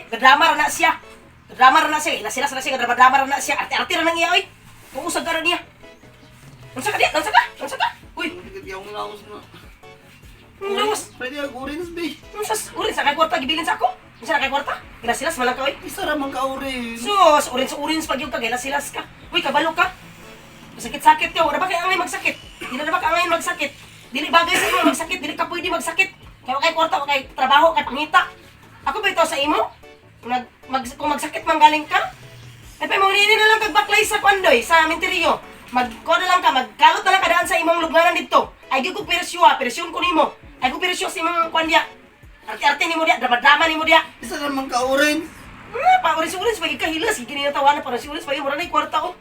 Gadrama ra na siya. Gadrama ra na siya. Nasilas na siya, gadrama ra na siya. Arte-arte ra nang iya, oy. Uusag ka ra niya. Unsa ka diya? Unsa ka? Unsa ka? Uy, Hindi akong laos na. lawas. Pwede ako orange, bay. Unsa urin sa kay kwarta gibilin sa ako? Unsa na kay kwarta? Nasilas man lang ka, oy. Isa raman ka orange. Sus, orange pag yung kagay, nasilas ka. Uy, kabalo ka. Masakit-sakit ka. Wala ba kay angay magsakit? Di na ba ka angay magsakit? Dili bagay sa imo magsakit, dili ka pwede magsakit. Kaya kay kwarta, kay trabaho, kay pangita. Ako ba ito sa imo? Kung magsakit man galing ka? Ay pa mo nini na lang kag baklay sa kwandoy, sa minteriyo. Magko na lang ka, magkalot na lang kadaan sa imong lugnanan dito. Ay di ko operasyon ko nimo. Ay ko operasyon sa imong kwandya. Arte-arte nimo dia, drama nimo dia. Isa raman ka orange. Pa oris-oris pag ikahilas, gini na tawanan para oris-oris pag mura na kwarta ko.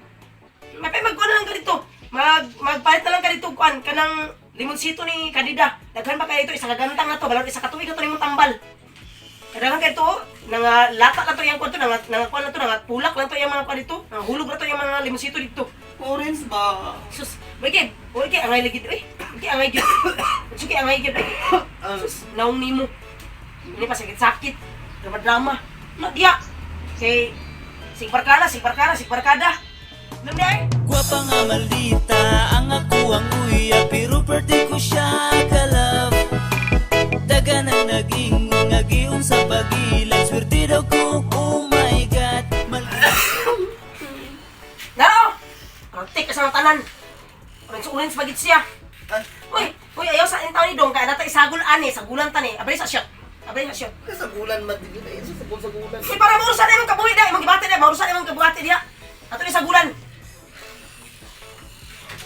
Mapay magkuha na lang ka dito. Magpalit na lang ka dito kuan kanang limonsito ni Kadida. Daghan ba kayo ito isa ka gantang na to, balon isa ka tuig na to nimong tambal. Kadaghan kayo ito, lata na to yung kwarto, kuan na to, pulak lang to yung mga kuan dito, hulog na to yung mga limonsito dito. Orange ba? Sus, wait, angay lagi dito, angay dito. Sige, angay dito. Sus, naong nimo. Ini pa sakit-sakit, drama-drama. Nagya. Kay sigparkada. Nanday. Gwapa nga maldita, ang ako ang uya, pero pwede ko siya kalab. Daga nang naging ngagion sa pagilan, swerte daw ko, oh my God. Naro! Kontik ka sa mga tanan. Orange bagit siya. Uy, ayaw sa intaw ni Dong, kaya natay sagulan tani. Abay sa shot. Sa gulan madigit ay sa gulan. Uy, para maurusan na yung kabuhi na, maurusan na yung kabuhati niya. Ato ni sagulan.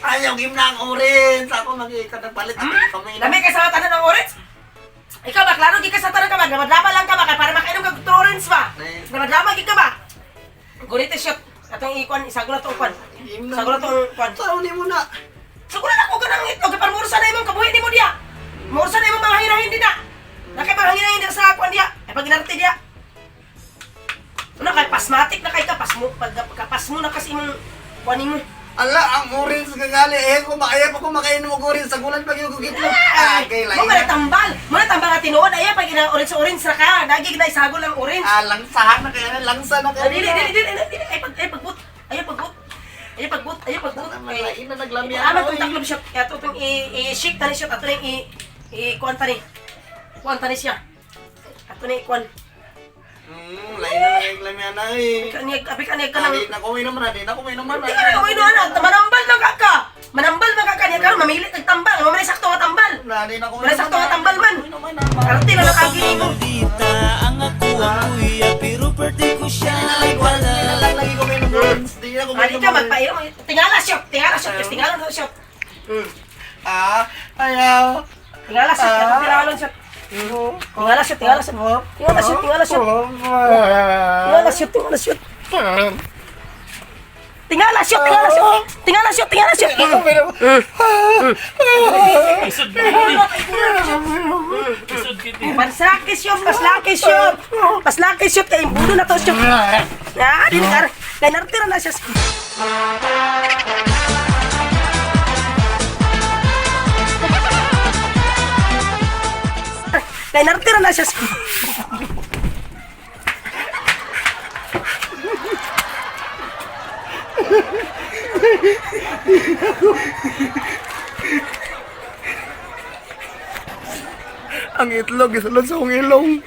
Ayaw gim na ang orange. Ako magiging palit ako kamay. Dami ka sa mga tanan ng orange? Ikaw ba, klaro di ka sa tanan ka ba? Drama lang ka ba? Kaya para makainom ka orange ba? Drama di ka ba? Gulite shot. Atong ikuan, isagol na itong kuan. Isagol na itong kuan. Saan mo na? Sagulan ako ka ng ito. Para maurusan na yung kabuhi ni mo diya. Maurusan na yung mga hangin di na. Nakay mga hangin sa kuan diya. Ay pag inarte diya. Ano kay pasmatic na kay kapas mo na kasi imong kuanin mo. Ala, ang orange gagali. Kung makain mo orange sa gulan pag yung gugit mo. Okay, Mo ba tambal? Mo na tambal nga tinuod ay pag ina orange ra ka. Dagi na isagol ang orange. Langsahan na kaya langsa na kaya. Dili. Ay pagbut. Malain na naglamihan. Ama tong taklob shot. Ato tong i-shake tani shot ato ni i-kuan tani. Kuan tani siya. Ato ni kuan. Lain na naglamihan na eh. Kaniyag ka nang Hindi na kuminom na. Di ka na kawin ano, manambal ka ka niya karon mamili tag tambal, mamili sakto nga tambal. Hindi na kuminom. Wala sakto nga tambal man. Arte na nakagi mo. Maldita, ang ako ang uya, pero pwede ko siya kalab. Lagi kuminom orange. Hindi na Ani kuminom ka magpainom, tingala shot, kasi tingala shot. Ayaw. Tingala shot, tingala shot. Tingala shot. Paslaki shot kay budo na to shot. Di ngar, kay nartira na siya. Kay nartira na siya. Ang itlog, isulod sa ilong.